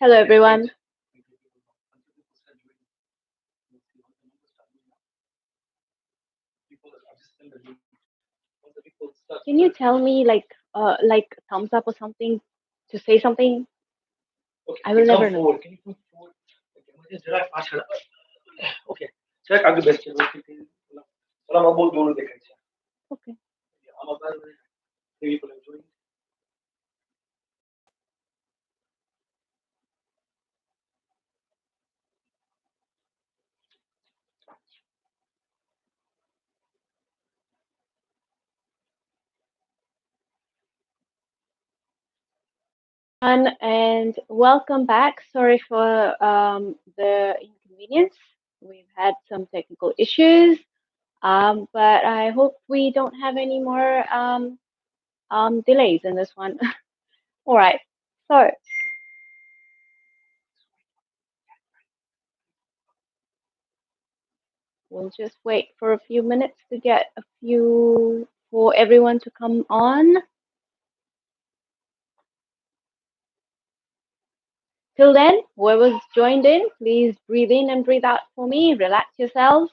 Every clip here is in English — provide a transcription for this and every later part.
Hello, everyone. Can you tell me like thumbs up or something to say something? I will never know. Okay. And welcome back. Sorry for the inconvenience. We've had some technical issues, but I hope we don't have any more delays in this one. All right. So we'll just wait for a few minutes to get a few for everyone to come on. Till then, whoever's joined in, please breathe in and breathe out for me. Relax yourselves.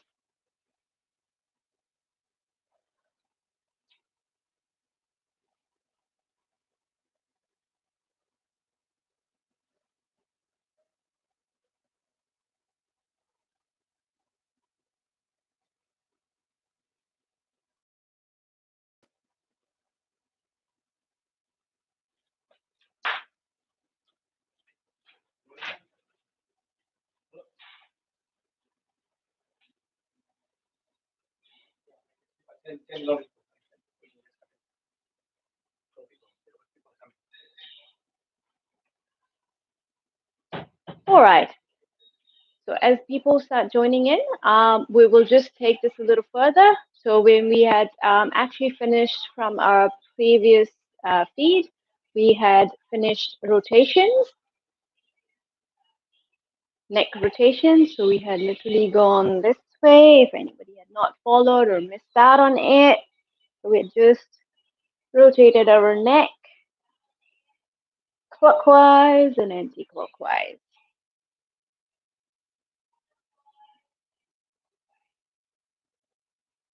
All right. So as people start joining in, we will just take this a little further. So when we had actually finished from our previous feed, we had finished rotations, neck rotations. So we had literally gone this way. If anybody had not followed or missed out on it, so we had just rotated our neck clockwise and anti-clockwise.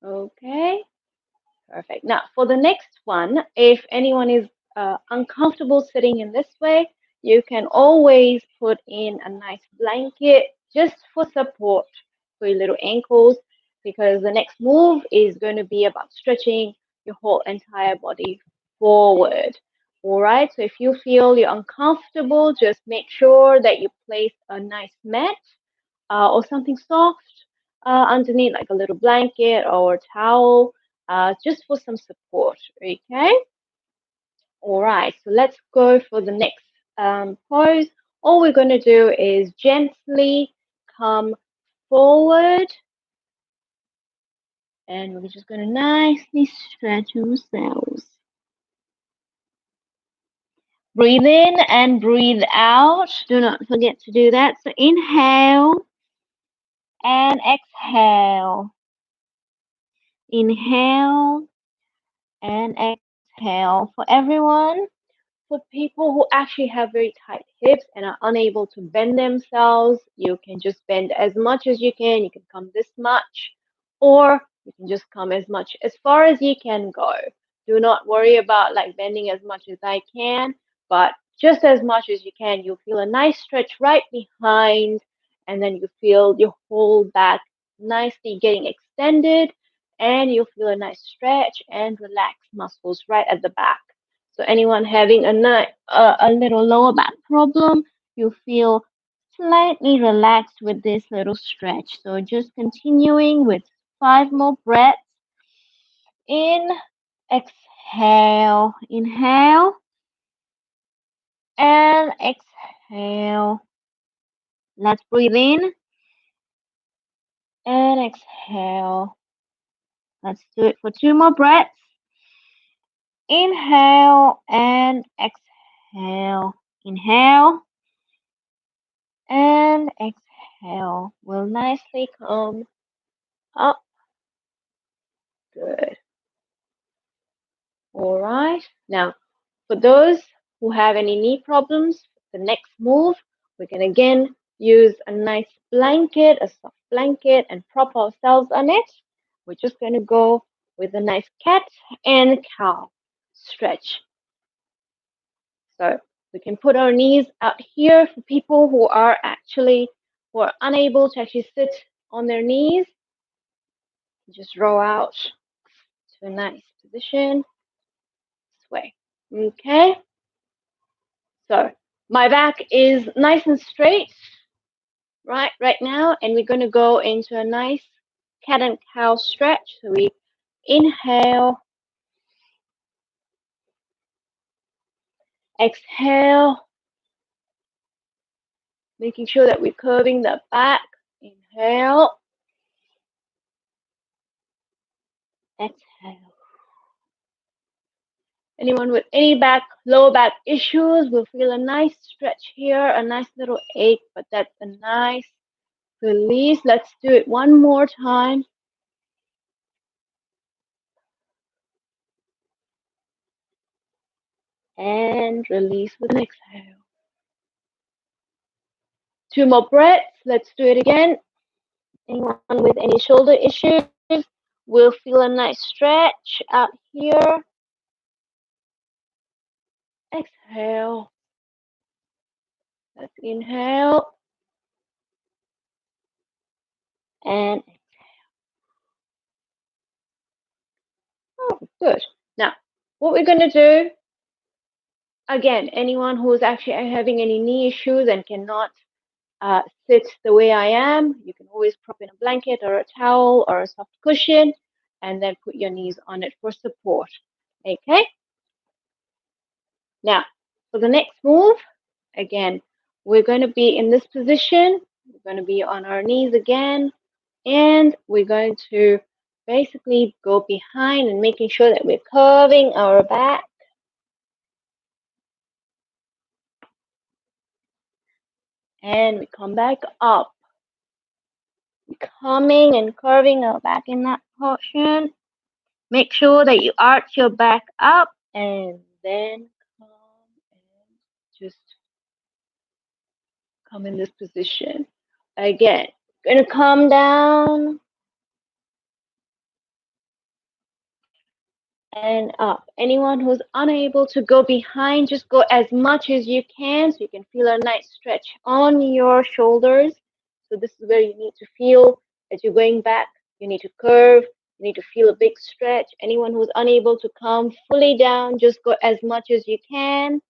Okay, perfect. Now for the next one, if anyone is uncomfortable sitting in this way, you can always put in a nice blanket just for support for your little ankles, because the next move is going to be about stretching your whole entire body forward. All right, so if you feel you're uncomfortable, just make sure that you place a nice mat or something soft underneath, like a little blanket or towel, just for some support. Okay. All right. So let's go for the next pose. All we're going to do is gently come forward, and we're just going to nicely stretch ourselves. Breathe in and breathe out. Do not forget to do that. So inhale and exhale. Inhale and exhale. For everyone, for people who actually have very tight hips and are unable to bend themselves, you can just bend as much as you can. You can come this much, or you can just come as far as you can go. Do not worry about like bending as much as I can, but just as much as you can. You'll feel a nice stretch right behind, and then you feel your whole back nicely getting extended, and you'll feel a nice stretch and relaxed muscles right at the back. So anyone having a little lower back problem, you feel slightly relaxed with this little stretch. So just continuing with 5 more breaths. In, exhale, inhale, and exhale. Let's breathe in and exhale. Let's do it for 2 more breaths. Inhale and exhale. Inhale and exhale. Will nicely come up. Good. All right. Now, for those who have any knee problems, the next move We can again use a nice blanket, a soft blanket, and prop ourselves on it. We're just going to go with a nice cat and cow stretch. So we can put our knees out here for people who are unable to actually sit on their knees. Just roll out to a nice position this way. Okay. So my back is nice and straight right now, and we're going to go into a nice cat and cow stretch. So we inhale, exhale, making sure that we're curving the back. Inhale, exhale. Anyone with any lower back issues will feel a nice stretch here, a nice little ache, but that's a nice release. Let's do it one more time. And release with an exhale. 2 more breaths. Let's do it again. Anyone with any shoulder issues will feel a nice stretch out here. Exhale. Let's inhale. And exhale. Oh, good. Now, what we're going to do, again, anyone who's actually having any knee issues and cannot sit the way I am, you can always prop in a blanket or a towel or a soft cushion and then put your knees on it for support. Okay? Now, for the next move, again, we're going to be in this position. We're going to be on our knees again, and we're going to basically go behind and making sure that we're curving our back. And we come back up. Coming and curving our back in that portion. Make sure that you arch your back up and then come and just come in this position. Again, gonna come down and up. Anyone who's unable to go behind, just go as much as you can so you can feel a nice stretch on your shoulders. So this is where you need to feel as you're going back. You need to curve. You need to feel a big stretch. Anyone who's unable to come fully down, just go as much as you can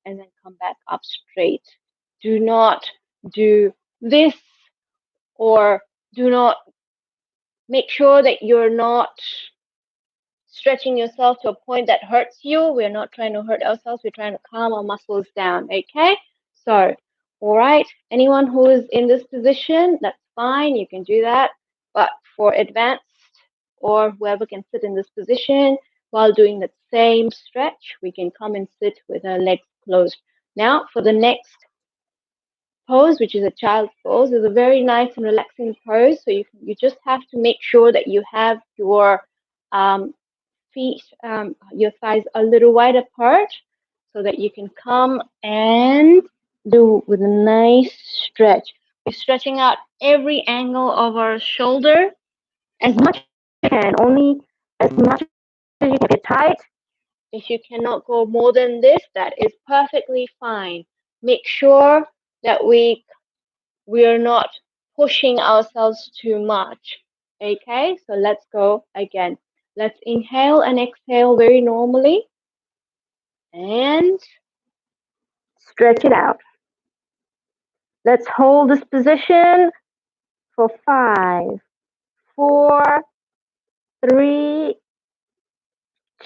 and then come back up straight. Do not do this, or do not make sure that you're not stretching yourself to a point that hurts you. We're not trying to hurt ourselves. We're trying to calm our muscles down. Okay? So, all right. Anyone who is in this position, that's fine. You can do that. But for advanced or whoever can sit in this position while doing the same stretch, we can come and sit with our legs closed. Now, for the next pose, which is a child's pose, is a very nice and relaxing pose. So you just have to make sure that you have your feet, your thighs a little wide apart so that you can come and do with a nice stretch. We're stretching out every angle of our shoulder as much as you can, only as much as you can. Get tight. If you cannot go more than this, that is perfectly fine. Make sure that we're not pushing ourselves too much. Okay, so let's go again. Let's inhale and exhale very normally and stretch it out. Let's hold this position for 5, 4, 3,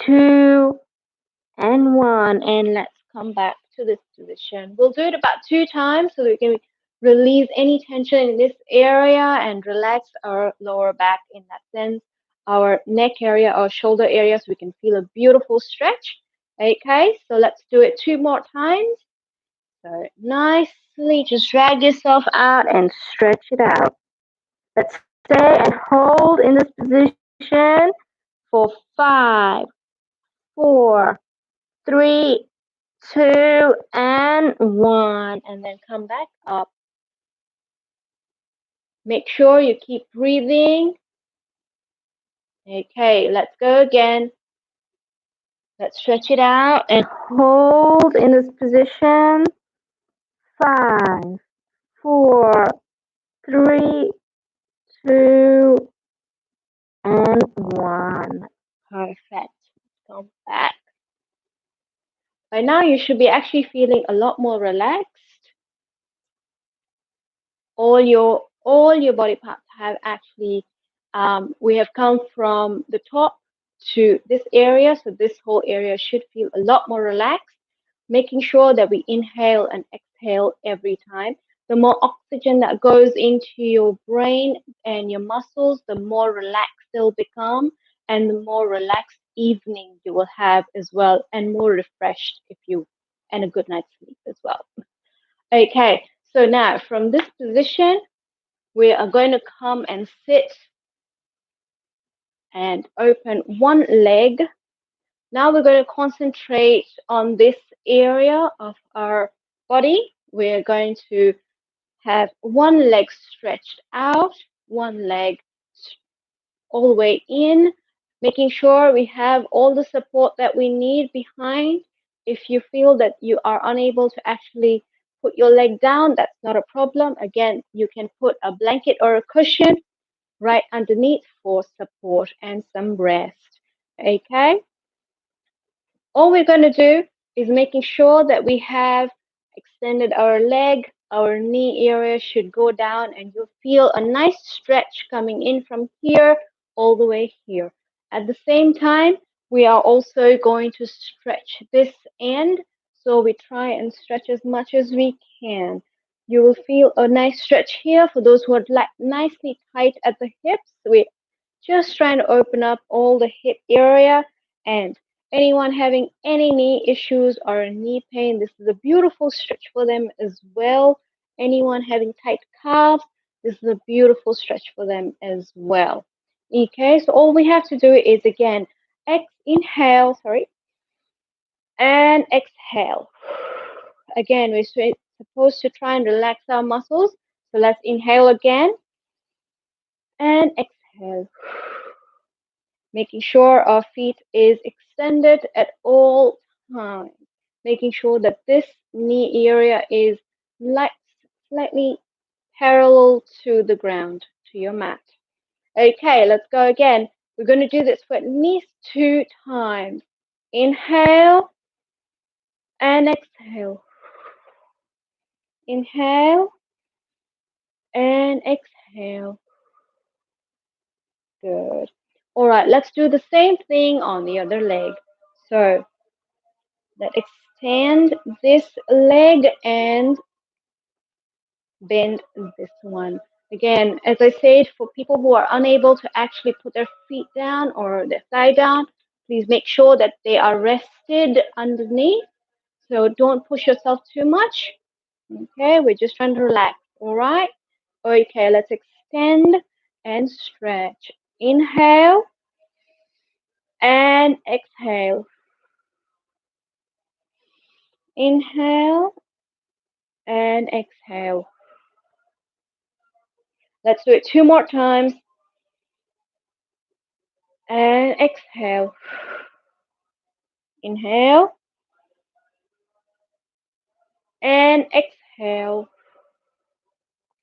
2, and 1. And let's come back to this position. We'll do it about 2 times so that we can release any tension in this area and relax our lower back in that sense, our neck area, our shoulder area, so we can feel a beautiful stretch. Okay, so let's do it 2 more times. So nicely just drag yourself out and stretch it out. Let's stay and hold in this position for 5, 4, 3, 2, and 1. And then come back up. Make sure you keep breathing. Okay, let's go again. Let's stretch it out and hold in this position. 5, 4, 3, 2, and 1. Perfect. Come back. By now, you should be actually feeling a lot more relaxed. All your body parts have actually we have come from the top to this area, so this whole area should feel a lot more relaxed. Making sure that we inhale and exhale every time. The more oxygen that goes into your brain and your muscles, the more relaxed they'll become, and the more relaxed evening you will have as well, and more refreshed if you and a good night's sleep as well. Okay, so now from this position, we are going to come and sit and open one leg. Now we're going to concentrate on this area of our body. We're going to have one leg stretched out, one leg all the way in, making sure we have all the support that we need behind. If you feel that you are unable to actually put your leg down, that's not a problem. Again, you can put a blanket or a cushion right underneath for support and some rest. Okay? All we're going to do is making sure that we have extended our leg, our knee area should go down, and you'll feel a nice stretch coming in from here all the way here. At the same time, we are also going to stretch this end, so we try and stretch as much as we can. You will feel a nice stretch here for those who are like nicely tight at the hips. We're just trying to open up all the hip area, and anyone having any knee issues or knee pain, this is a beautiful stretch for them as well. Anyone having tight calves, this is a beautiful stretch for them as well. Okay, so all we have to do is again, inhale, sorry, and exhale. Again, we're supposed to try and relax our muscles. So let's inhale again and exhale. Making sure our feet is extended at all times, making sure that this knee area is like slightly parallel to the ground, to your mat. Okay, let's go again. We're going to do this for at least 2 times. Inhale and exhale. Inhale and exhale. Good. All right, let's do the same thing on the other leg. So let's extend this leg and bend this one. Again, as I said, for people who are unable to actually put their feet down or their thigh down, please make sure that they are rested underneath. So don't push yourself too much. Okay, we're just trying to relax. All right. Okay, let's extend and stretch. Inhale and exhale. Inhale and exhale. Let's do it 2 more times. And exhale. Inhale and exhale.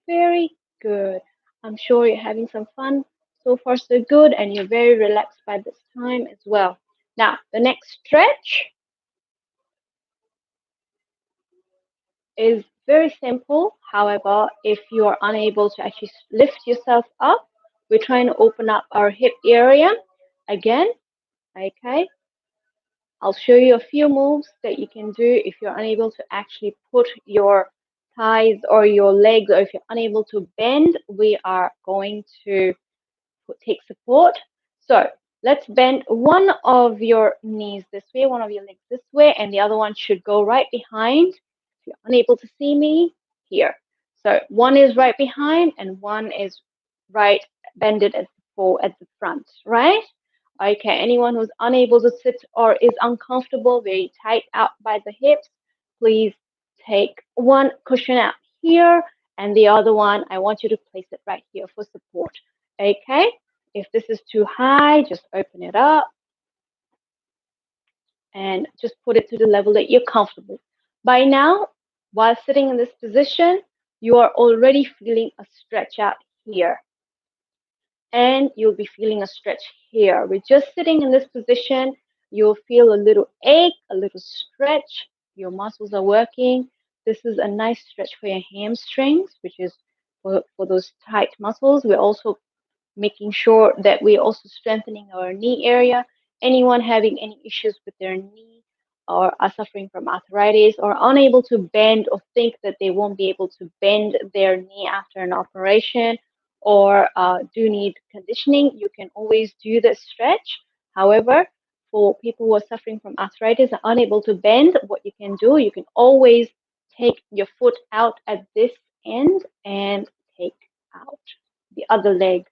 Very good. I'm sure you're having some fun. So far, so good, and you're very relaxed by this time as well. Now, the next stretch is very simple. However, if you are unable to actually lift yourself up, we're trying to open up our hip area again. Okay, I'll show you a few moves that you can do if you're unable to actually put your thighs or your legs, or if you're unable to bend. We are going to take support. So let's bend one of your knees this way, one of your legs this way, and the other one should go right behind. If you're unable to see me, here. So one is right behind and one is right bended at the front, right? Okay, anyone who's unable to sit or is uncomfortable, very tight out by the hips, please take one cushion out here and the other one, I want you to place it right here for support. Okay, if this is too high, just open it up and just put it to the level that you're comfortable. By now, while sitting in this position, you are already feeling a stretch out here and you'll be feeling a stretch here. We're just sitting in this position. You'll feel a little ache, a little stretch. Your muscles are working. This is a nice stretch for your hamstrings, which is for those tight muscles. We're also making sure that we're also strengthening our knee area. Anyone having any issues with their knee or are suffering from arthritis or unable to bend or think that they won't be able to bend their knee after an operation or do need conditioning, you can always do the stretch. However, for people who are suffering from arthritis and unable to bend, what you can do, you can always take your foot out at this end and take out the other leg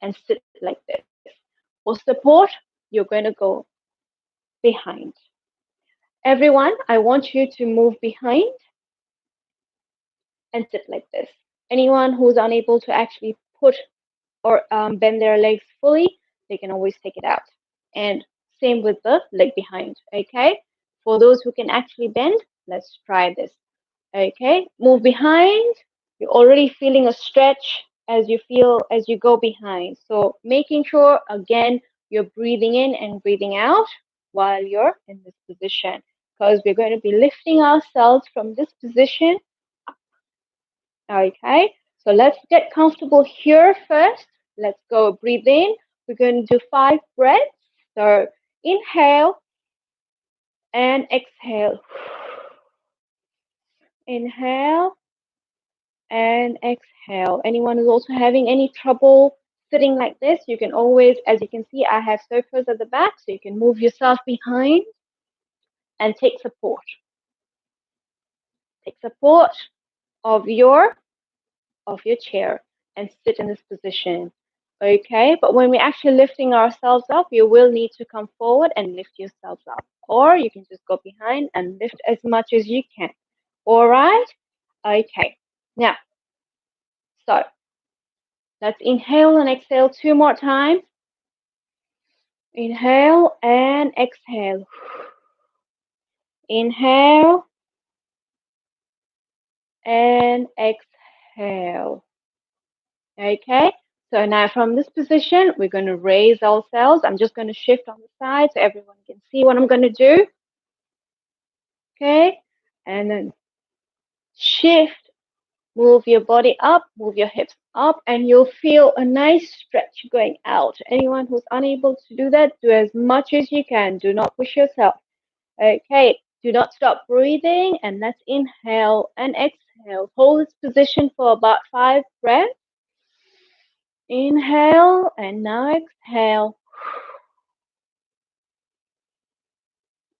and sit like this. For support, you're going to go behind. Everyone, I want you to move behind and sit like this. Anyone who's unable to actually put or bend their legs fully, they can always take it out. And same with the leg behind, okay? For those who can actually bend, let's try this. Okay, move behind. You're already feeling a stretch as you go behind. So making sure again you're breathing in and breathing out while you're in this position because we're going to be lifting ourselves from this position. Okay, so let's get comfortable here first. Let's go breathe in. We're going to do 5 breaths. So inhale and exhale. Inhale and exhale. Anyone who's also having any trouble sitting like this, you can always, as you can see, I have sofas at the back, so you can move yourself behind and take support. Take support of your chair and sit in this position. Okay, but when we're actually lifting ourselves up, you will need to come forward and lift yourselves up. Or you can just go behind and lift as much as you can. All right? Okay. Now, so let's inhale and exhale 2 more times. Inhale and exhale. Inhale and exhale. Okay, so now from this position, we're going to raise ourselves. I'm just going to shift on the side so everyone can see what I'm going to do. Okay, and then shift, move your body up, move your hips up, and you'll feel a nice stretch going out. Anyone who's unable to do that, do as much as you can. Do not push yourself. Okay, do not stop breathing and let's inhale and exhale. Hold this position for about 5 breaths. Inhale and now exhale.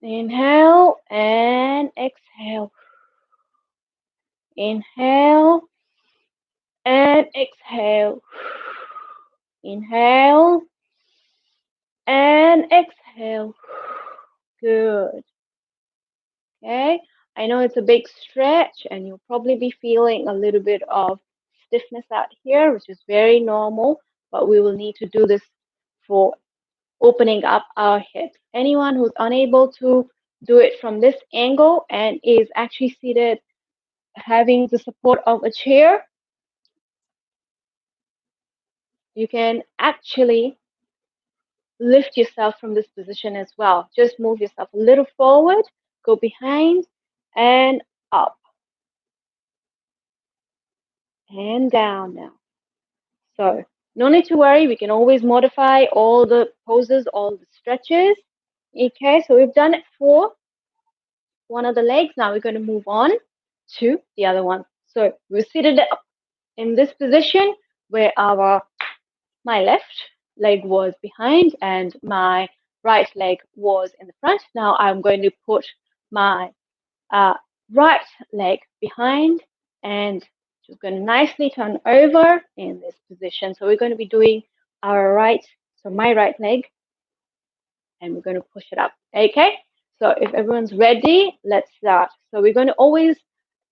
Inhale and exhale. Inhale and exhale. Inhale and exhale. Good. Okay, I know it's a big stretch and you'll probably be feeling a little bit of stiffness out here, which is very normal, but we will need to do this for opening up our hips. Anyone who's unable to do it from this angle and is actually seated having the support of a chair, you can actually lift yourself from this position as well. Just move yourself a little forward, go behind and up and down now. So no need to worry, we can always modify all the poses, all the stretches. Okay, so we've done it for one of the legs. Now we're going to move on to the other one. So we're seated up in this position where my left leg was behind and my right leg was in the front. Now I'm going to put my right leg behind and just going to nicely turn over in this position. So we're going to be doing our right, so my right leg and we're going to push it up. Okay, so if everyone's ready, let's start. So we're going to always,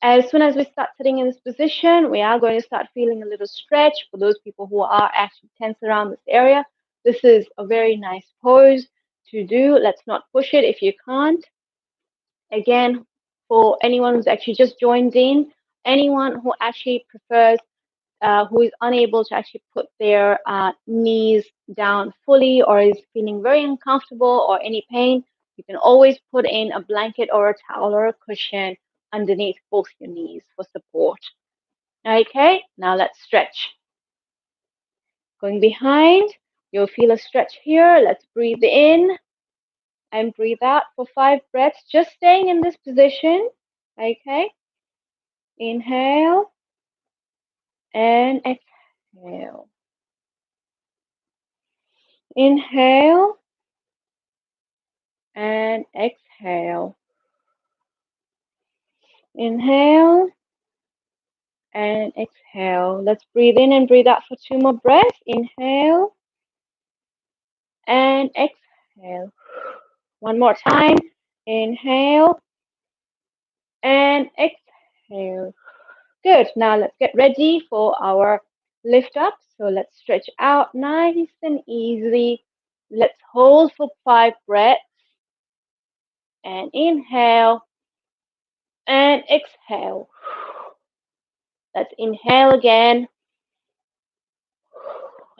as soon as we start sitting in this position, we are going to start feeling a little stretch for those people who are actually tense around this area. This is a very nice pose to do. Let's not push it if you can't. Again, for anyone who's actually just joined in, anyone who actually prefers who is unable to actually put their knees down fully or is feeling very uncomfortable or any pain, you can always put in a blanket or a towel or a cushion underneath both your knees for support. Okay, now let's stretch. Going behind, you'll feel a stretch here. Let's breathe in and breathe out for 5 breaths, just staying in this position. Okay, inhale and exhale. Inhale and exhale. Inhale and exhale. Let's breathe in and breathe out for 2 more breaths. Inhale and exhale. One more time. Inhale and exhale. Good. Now let's get ready for our lift up. So let's stretch out nice and easy. Let's hold for 5 breaths and inhale and exhale. Let's inhale again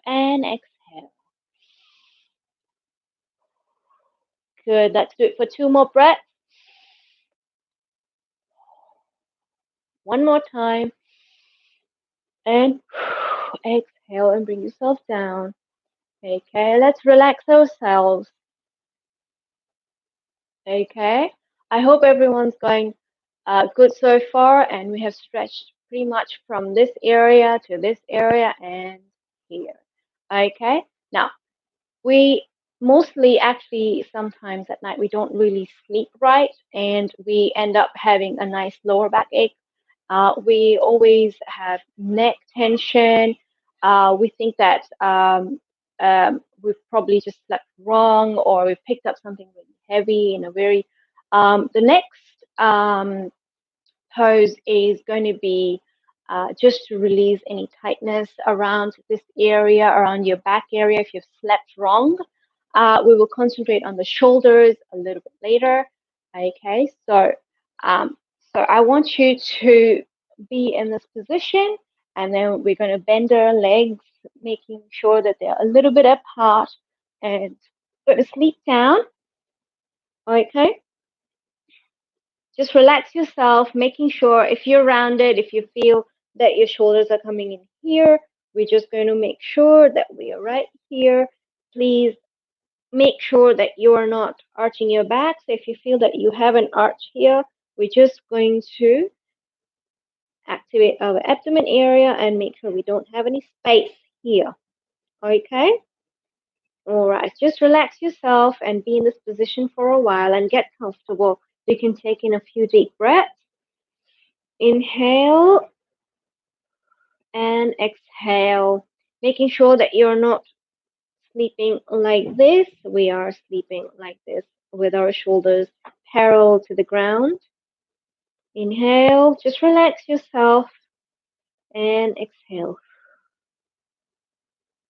and exhale. Good. Let's do it for 2 more breaths. One more time. And exhale and bring yourself down. Okay, let's relax ourselves. Okay, I hope everyone's going good so far, and we have stretched pretty much from this area to this area and here. Okay, now we mostly actually sometimes at night we don't really sleep right, and we end up having a nice lower back ache. We always have neck tension. We think that we've probably just slept wrong or we've picked up something really heavy in a very. The next pose is going to be just to release any tightness around this area, around your back area if you've slept wrong. We will concentrate on the shoulders a little bit later. Okay, um, so I want you to be in this position, and then we're going to bend our legs, making sure that they're a little bit apart, and going to sleep down. Okay, just relax yourself, making sure if you're rounded, if you feel that your shoulders are coming in here, we're just going to make sure that we are right here. Please make sure that you are not arching your back. So if you feel that you have an arch here, we're just going to activate our abdomen area and make sure we don't have any space here. Okay? All right, just relax yourself and be in this position for a while and get comfortable. You can take in a few deep breaths. Inhale and exhale, making sure that you're not sleeping like this. We are sleeping like this with our shoulders parallel to the ground. Inhale, just relax yourself and exhale.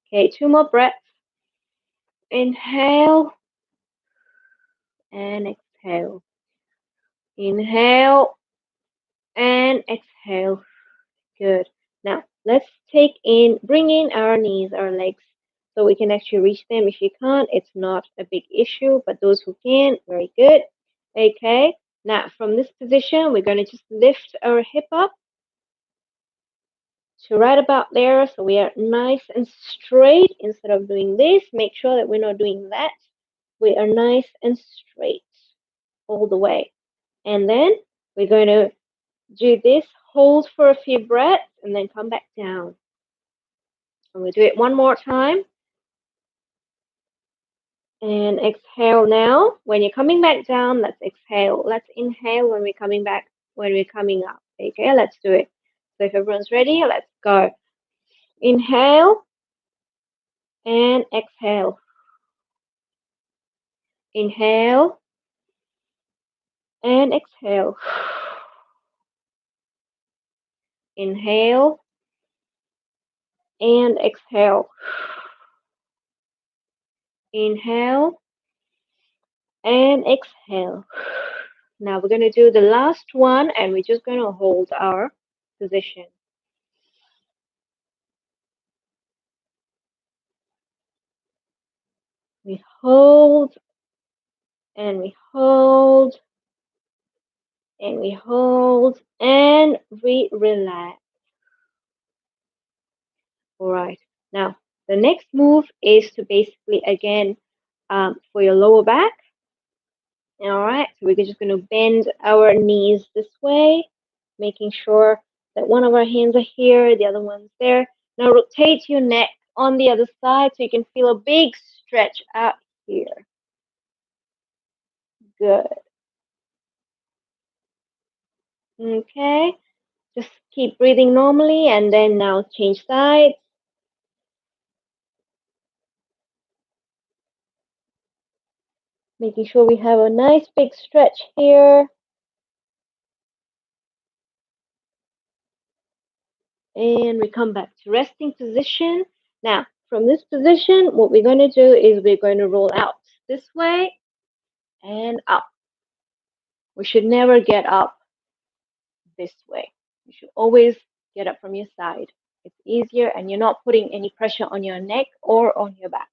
Okay, 2 more breaths. Inhale and exhale. Inhale and exhale. Good. Now, let's bring in our knees, our legs, so we can actually reach them. If you can't, it's not a big issue, but those who can, very good. Okay. Now, from this position, we're going to just lift our hip up to right about there. So we are nice and straight. Instead of doing this, make sure that we're not doing that. We are nice and straight all the way. And then we're going to do this, hold for a few breaths, and then come back down. And we do it one more time. And exhale now. When you're coming back down, let's exhale. Let's inhale when we're coming back, when we're coming up. Okay, let's do it. So if everyone's ready, let's go. Inhale and exhale. Inhale and exhale. Inhale and exhale. Inhale and exhale. Now we're going to do the last one and we're just going to hold our position. We hold and we hold and we hold and we relax. All right. Now, the next move is to basically, again, for your lower back. All right. So we're just going to bend our knees this way, making sure that one of our hands are here, the other one's there. Now rotate your neck on the other side so you can feel a big stretch out here. Good. Okay. Just keep breathing normally and then now change sides. Making sure we have a nice big stretch here. And we come back to resting position. Now, from this position, what we're going to do is we're going to roll out this way and up. We should never get up this way. You should always get up from your side. It's easier and you're not putting any pressure on your neck or on your back.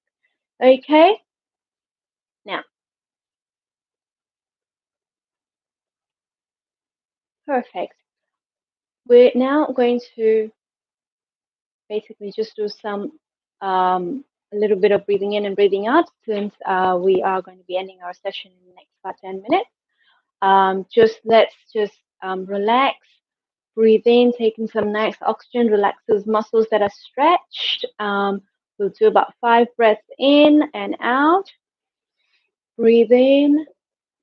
Okay? Now, perfect. We're now going to basically just do some a little bit of breathing in and breathing out since we are going to be ending our session in the next about 10 minutes. Let's just relax, breathe in, taking some nice oxygen, relax those muscles that are stretched. We'll do about 5 breaths in and out. Breathe in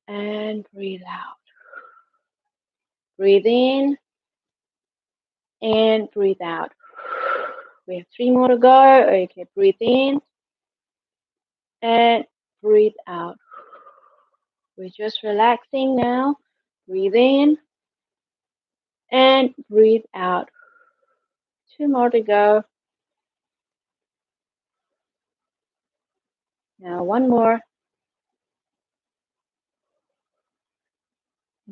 and breathe out. Breathe in and breathe out. We have 3 more to go. Okay, breathe in and breathe out. We're just relaxing now. Breathe in and breathe out. 2 more to go. Now 1 more.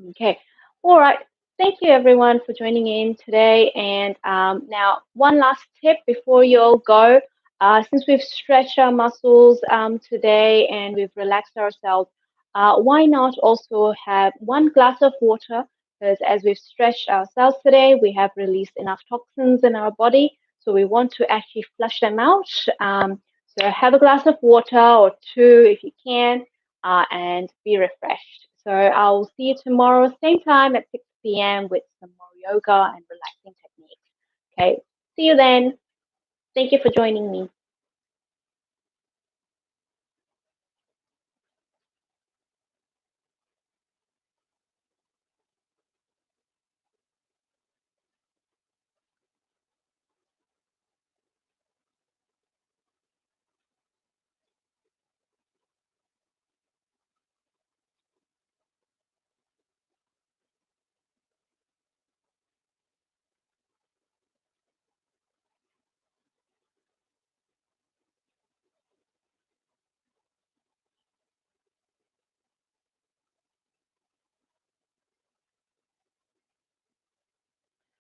Okay. All right. Thank you everyone for joining in today. And now one last tip before you all go. Since we've stretched our muscles today and we've relaxed ourselves, why not also have 1 glass of water? Because as we've stretched ourselves today, we have released enough toxins in our body. So we want to actually flush them out. So have a glass of water or 2 if you can, and be refreshed. So I'll see you tomorrow, same time at 6 p.m. with some more yoga and relaxing techniques. Okay, see you then. Thank you for joining me.